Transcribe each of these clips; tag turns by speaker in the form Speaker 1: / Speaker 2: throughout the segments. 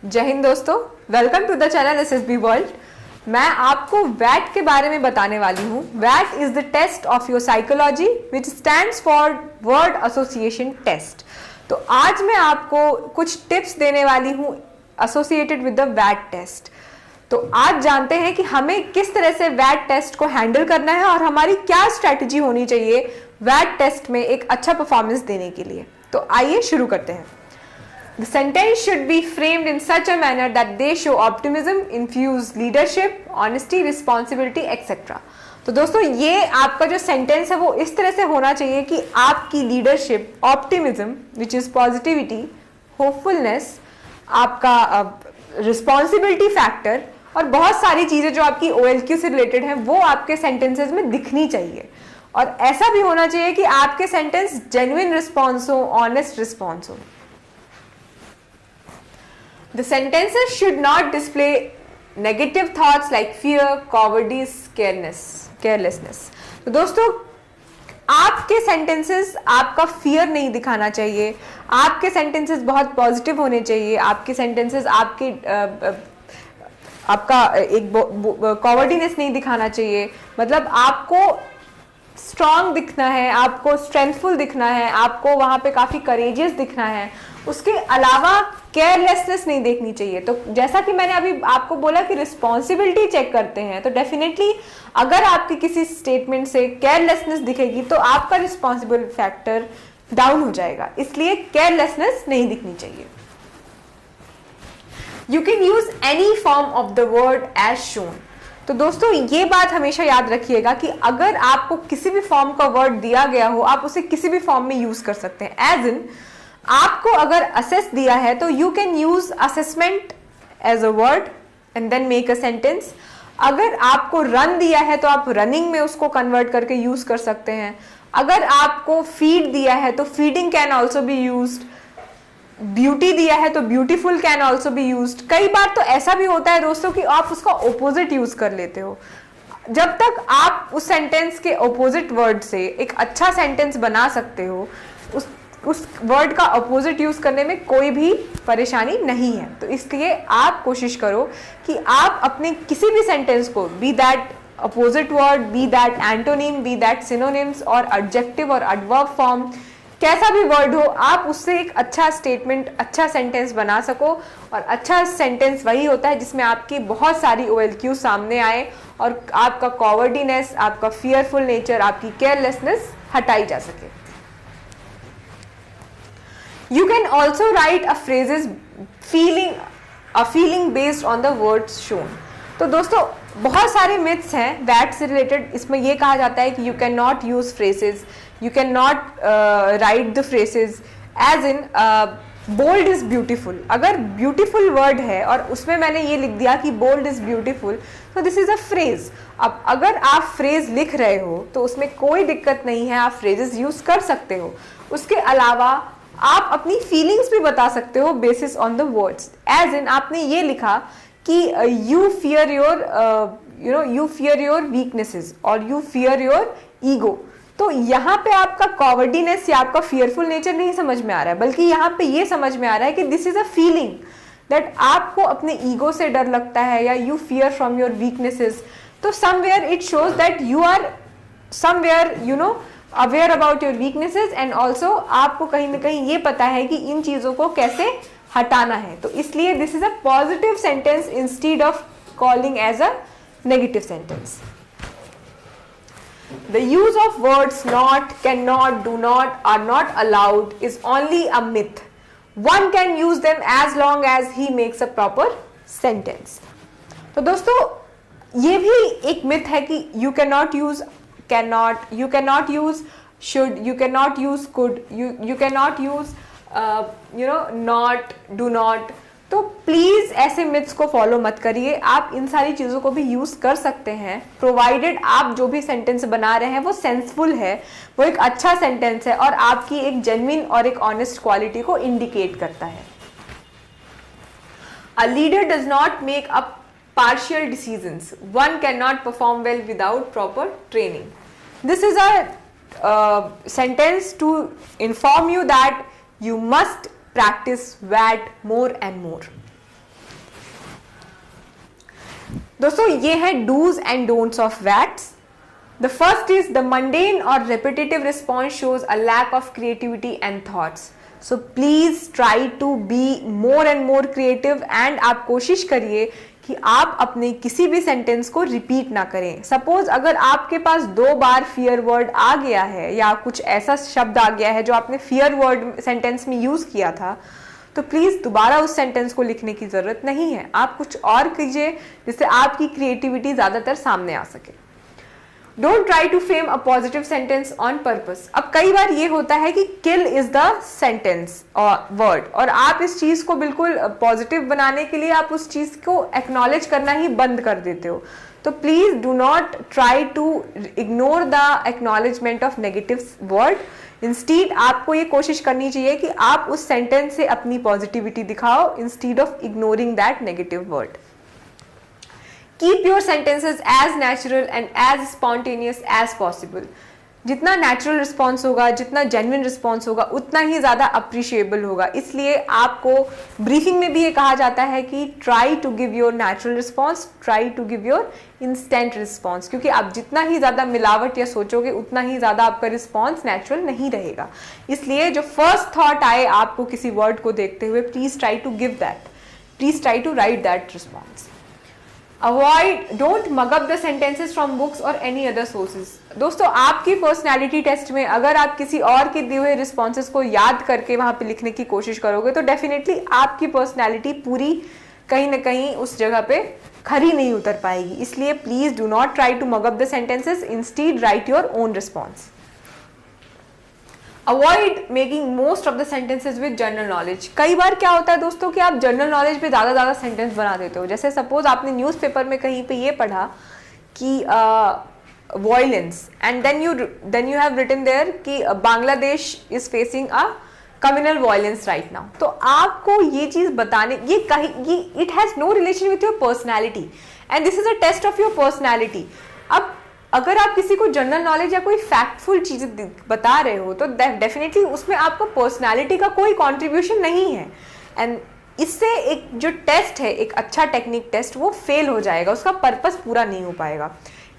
Speaker 1: जय हिंद दोस्तों, welcome to the channel SSB world. मैं आपको वैट के बारे में बताने वाली हूँ। वैट is the test of your psychology which stands for word association test. तो आज मैं आपको कुछ टिप्स देने वाली हूँ एसोसिएटेड विद द वैट टेस्ट। तो आज जानते हैं कि हमें किस तरह से वैट टेस्ट को हैंडल करना है और हमारी क्या स्ट्रैटेजी होनी चाहिए वैट टेस्ट में एक अच्छा परफॉर्मेंस देने के लिए। तो आइए शुरू करते हैं। The sentence should be framed in such a manner that they show optimism, infuse leadership, honesty, responsibility, etc. तो दोस्तों ये आपका जो सेंटेंस है वो इस तरह से होना चाहिए कि आपकी leadership, optimism which is positivity, hopefulness, आपका रिस्पॉन्सिबिलिटी फैक्टर और बहुत सारी चीजें जो आपकी OLQ से रिलेटेड हैं वो आपके सेंटेंसेस में दिखनी चाहिए। और ऐसा भी होना चाहिए कि आपके सेंटेंस जेन्युइन रिस्पॉन्स हो, ऑनेस्ट रिस्पॉन्स हो। The sentences should not display negative thoughts like fear, cowardice, carelessness. तो दोस्तों आपके सेंटेंसेस आपका फियर नहीं दिखाना चाहिए, आपके सेंटेंसेस बहुत पॉजिटिव होने चाहिए, आपके सेंटेंसेस आपका एक कॉवर्डीनेस नहीं दिखाना चाहिए। मतलब आपको स्ट्रांग दिखना है, आपको स्ट्रेंथफुल दिखना है, आपको वहां पे काफी करेजियस दिखना है। उसके अलावा केयरलेसनेस नहीं देखनी चाहिए। तो जैसा कि मैंने अभी आपको बोला कि रिस्पॉन्सिबिलिटी चेक करते हैं, तो डेफिनेटली अगर आपकी किसी स्टेटमेंट से केयरलेसनेस दिखेगी तो आपका रिस्पॉन्सिबल फैक्टर डाउन हो जाएगा, इसलिए केयरलेसनेस नहीं दिखनी चाहिए। You can use any form of the word as shown. तो दोस्तों ये बात हमेशा याद रखिएगा कि अगर आपको किसी भी फॉर्म का वर्ड दिया गया हो, आप उसे किसी भी फॉर्म में यूज कर सकते हैं। एज इन आपको अगर असेस दिया है तो you can use assessment as a word and then make a sentence. अगर आपको रन दिया है तो आप रनिंग में उसको कन्वर्ट करके यूज कर सकते हैं। अगर आपको फीड दिया है तो feeding can also be used. Beauty दिया है तो beautiful can also be used. कई बार तो ऐसा भी होता है दोस्तों कि आप उसका ओपोजिट यूज कर लेते हो। जब तक आप उस सेंटेंस के ओपोजिट वर्ड से एक अच्छा सेंटेंस बना सकते हो, उस वर्ड का अपोजिट यूज करने में कोई भी परेशानी नहीं है। तो इसलिए आप कोशिश करो कि आप अपने किसी भी सेंटेंस को, be that opposite word, be that antonym, be that synonyms और एडजेक्टिव और एडवर्ब फॉर्म, कैसा भी वर्ड हो, आप उससे एक अच्छा स्टेटमेंट, अच्छा सेंटेंस बना सको। और अच्छा सेंटेंस वही होता है जिसमें आपकी बहुत सारी OLQ सामने आए और आपका कॉवर्डीनेस, आपका फियरफुल नेचर, आपकी केयरलेसनेस हटाई जा सके। You can also write a phrases feeling based on the words shown. तो दोस्तों बहुत सारे myths हैं वैट से रिलेटेड। इसमें ये कहा जाता है कि you cannot use phrases, you cannot write the phrases as in bold is beautiful। अगर beautiful word है और उसमें मैंने ये लिख दिया कि bold is beautiful, तो this is a phrase। अब अगर आप phrase लिख रहे हो तो उसमें कोई दिक्कत नहीं है, आप phrases use कर सकते हो। उसके अलावा आप अपनी फीलिंग्स भी बता सकते हो basis on the words. As in आपने ये लिखा कि यू फियर योर वीकनेसेस और यू फियर योर ईगो। तो यहाँ पे आपका कॉवर्डीनेस या आपका फियरफुल नेचर नहीं समझ में आ रहा है, बल्कि यहाँ पे ये समझ में आ रहा है कि this is a feeling that आपको अपने ईगो से डर लगता है या you fear from your weaknesses. तो somewhere it shows that you are somewhere aware about your weaknesses and also आपको कहीं ना कहीं ये पता है कि इन चीजों को कैसे हटाना है। तो इसलिए this is a positive sentence instead of calling as a negative sentence. The use of words not, can not, do not, are not allowed is only a myth. One can use them as long as he makes a proper sentence. तो दोस्तों ये भी एक myth है कि you can not use cannot, you cannot use should, you cannot use could, you cannot use not, do not। तो please ऐसे myths को फॉलो मत करिए। आप इन सारी चीजों को भी यूज कर सकते हैं प्रोवाइडेड आप जो भी सेंटेंस बना रहे हैं वो सेंसफुल है, वो एक अच्छा सेंटेंस है और आपकी एक जेन्युइन और एक ऑनेस्ट क्वालिटी को इंडिकेट करता है। A leader does not make a partial decisions. One cannot perform well without proper training. This is a sentence to inform you that you must practice VAT more and more. दोस्तों ये है dos and don'ts of WATs. The first is the mundane or repetitive response shows a lack of creativity and thoughts. So please try to be more and more creative and आप कोशिश करिए कि आप अपने किसी भी सेंटेंस को repeat ना करें। सपोज अगर आपके पास 2 बार फियर वर्ड आ गया है या कुछ ऐसा शब्द आ गया है जो आपने फियर वर्ड सेंटेंस में यूज किया था, तो प्लीज दोबारा उस सेंटेंस को लिखने की जरूरत नहीं है। आप कुछ और कीजिए जिससे आपकी क्रिएटिविटी ज्यादातर सामने आ सके। Don't try to frame a positive sentence on purpose. अब कई बार ये होता है कि किल इज द सेंटेंस और वर्ड, और आप इस चीज को बिल्कुल पॉजिटिव बनाने के लिए आप उस चीज को एक्नॉलेज करना ही बंद कर देते हो। तो please do not try to ignore the acknowledgement of negative word. Instead आपको ये कोशिश करनी चाहिए कि आप उस सेंटेंस से अपनी पॉजिटिविटी दिखाओ instead of ignoring that negative word. Keep your sentences as natural and as spontaneous as possible. जितना नेचुरल रिस्पॉन्स होगा, जितना जेन्युइन रिस्पॉन्स होगा, उतना ही ज़्यादा अप्रिशिएबल होगा। इसलिए आपको ब्रीफिंग में भी ये कहा जाता है कि try to give your natural response, try to give your instant response, क्योंकि आप जितना ही ज़्यादा मिलावट या सोचोगे उतना ही ज़्यादा आपका रिस्पॉन्स नेचुरल नहीं रहेगा। इसलिए जो फर्स्ट थॉट आए आपको किसी वर्ड को देखते हुए, please try to give that, please try to write that response. Avoid, don't mug up the sentences from books or any other sources. दोस्तों आपकी पर्सनैलिटी टेस्ट में अगर आप किसी और के दिए हुए रिस्पॉन्सेज को याद करके वहां पे लिखने की कोशिश करोगे तो डेफिनेटली आपकी पर्सनैलिटी पूरी कहीं ना कहीं उस जगह पे खरी नहीं उतर पाएगी। इसलिए please do not try to mug up the sentences, instead write your own response. Avoid making most of the sentences with general knowledge. कई बार क्या होता है दोस्तों कि आप जनरल नॉलेज पे ज़्यादा सेंटेंस बना देते हो। जैसे सपोज आपने न्यूज़पेपर में कहीं पे ये पढ़ा कि violence, and then you have written there कि Bangladesh is facing a communal violence right now. तो आपको ये चीज़ बताने, ये it has no relation with your personality and this is a test of your personality. अब अगर आप किसी को जनरल नॉलेज या कोई फैक्टफुल चीजें बता रहे हो तो डेफिनेटली उसमें आपका पर्सनालिटी का कोई कंट्रीब्यूशन नहीं है, एंड इससे एक जो टेस्ट है, एक अच्छा टेक्निक टेस्ट, वो फेल हो जाएगा, उसका पर्पस पूरा नहीं हो पाएगा।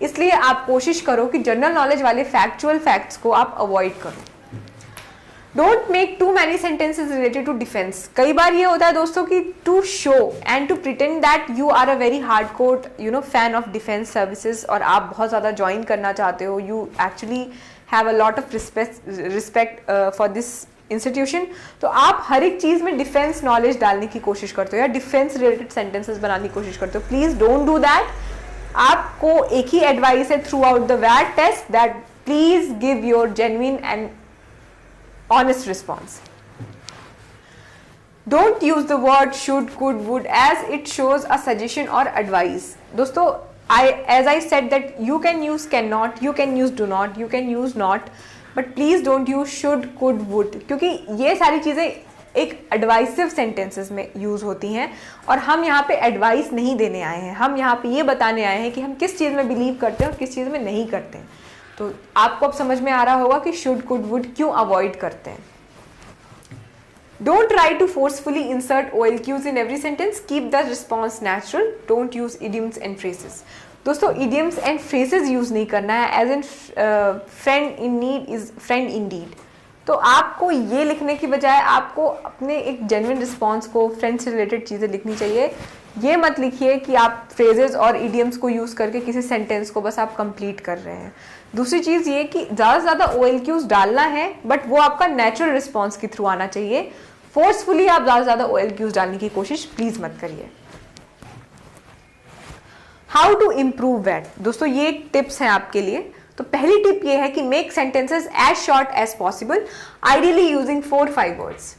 Speaker 1: इसलिए आप कोशिश करो कि जनरल नॉलेज वाले फैक्चुअल फैक्ट्स को आप अवॉइड करो। Don't make too many sentences related to defence. कई बार ये होता है दोस्तों कि to show and to pretend that you are a very hardcore fan of defence services, और आप बहुत ज़्यादा ज्वाइन करना चाहते हो, you actually have a lot of respect for this institution, तो आप हर एक चीज़ में डिफेंस नॉलेज डालने की कोशिश करते हो या डिफेंस रिलेटेड सेंटेंसेज बनाने की कोशिश करते हो। Please don't do that. आपको एक ही एडवाइस है थ्रू आउट द वैट test, that please give your genuine and honest response. Don't use the word should, could, would as it shows a suggestion or advice. दोस्तों as I said that you can use cannot, you can use do not, you can use not, but please don't use should, could, would, क्योंकि ये सारी चीज़ें एक एडवाइसिव sentences में use होती हैं और हम यहाँ पे एडवाइस नहीं देने आए हैं, हम यहाँ पे ये बताने आए हैं कि हम किस चीज़ में बिलीव करते हैं और किस चीज़ में नहीं करते हैं। तो आपको अब समझ में आ रहा होगा कि शुड, कुड, वुड क्यों अवॉइड करते हैं। Don't try to forcefully insert OLQs in every sentence, keep the response natural, don't use idioms and phrases. दोस्तों इडियम्स एंड फ्रेजेस यूज नहीं करना है, as in friend in need is friend in deed. तो आपको ये लिखने की बजाय आपको अपने एक जेन्युइन रिस्पॉन्स को, फ्रेंड से रिलेटेड चीज़ें लिखनी चाहिए। ये मत लिखिए कि आप फ्रेजेस और इडियम्स को यूज़ करके किसी सेंटेंस को बस आप कंप्लीट कर रहे हैं। दूसरी चीज़ ये कि ज़्यादा से ज़्यादा OLQs डालना है, बट वो आपका नेचुरल रिस्पॉन्स के थ्रू आना चाहिए। फोर्सफुली आप ज़्यादा से ज़्यादा OLQs डालने की कोशिश प्लीज़ मत करिए। How to improve that. दोस्तों ये टिप्स हैं आपके लिए। तो पहली टिप ये है कि make sentences as short as possible, ideally using 4-5 words.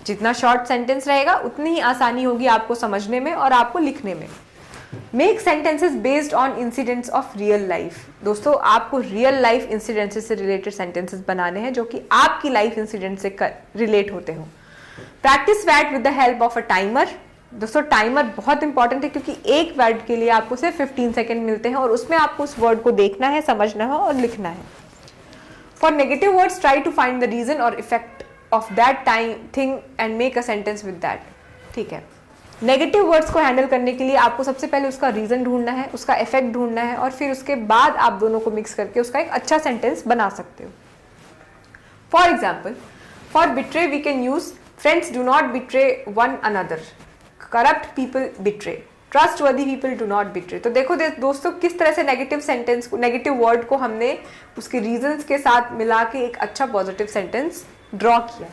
Speaker 1: जितना शॉर्ट सेंटेंस रहेगा उतनी ही आसानी होगी आपको समझने में और आपको लिखने में। Make sentences based on incidents of real life. दोस्तों आपको रियल लाइफ इंसिडेंसेस से रिलेटेड सेंटेंसेस बनाने हैं जो कि आपकी लाइफ इंसिडेंट से रिलेट होते हो। प्रैक्टिस वैट with the help of a timer. दोस्तों टाइमर बहुत इंपॉर्टेंट है क्योंकि एक वर्ड के लिए आपको सिर्फ 15 सेकेंड मिलते हैं और उसमें आपको उस वर्ड को देखना है, समझना है और लिखना है। For negative words try to find the reason और effect of that time thing and make a sentence with that. ठीक है, नेगेटिव वर्ड्स को हैंडल करने के लिए आपको सबसे पहले उसका रीजन ढूंढना है, उसका इफेक्ट ढूंढना है, और फिर उसके बाद आप दोनों को मिक्स करके उसका एक अच्छा सेंटेंस बना सकते हो। For example, for betray we can use friends do not betray one another, corrupt people betray, trustworthy people do not betray. तो देखो दोस्तों किस तरह से नेगेटिव सेंटेंस को, नेगेटिव वर्ड को हमने उसके रीजंस के साथ मिला के एक अच्छा पॉजिटिव सेंटेंस ड्रॉ किया।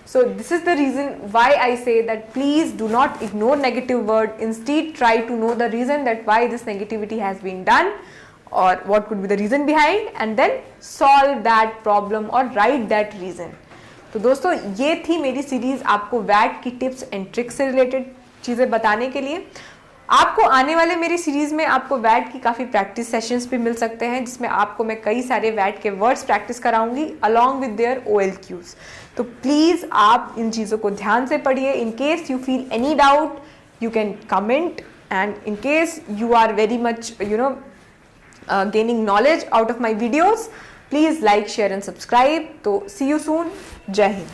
Speaker 1: So this is the reason why I say that please do not ignore negative word. Instead, try to know the reason that why this negativity has been done, or what could be the reason behind, and then solve that problem or write that reason. तो दोस्तों ये थी मेरी series आपको VAT की tips and tricks से related चीज़ें बताने के लिए। आपको आने वाले मेरी सीरीज में आपको वैट की काफ़ी प्रैक्टिस सेशंस भी मिल सकते हैं, जिसमें आपको मैं कई सारे वैट के वर्ड्स प्रैक्टिस कराऊंगी अलॉन्ग विद देयर OLQs। तो प्लीज़ आप इन चीज़ों को ध्यान से पढ़िए। In case you feel any doubt you can comment, and in case you are very much gaining knowledge out of my videos, please like share and subscribe. तो see you soon. जय हिंद।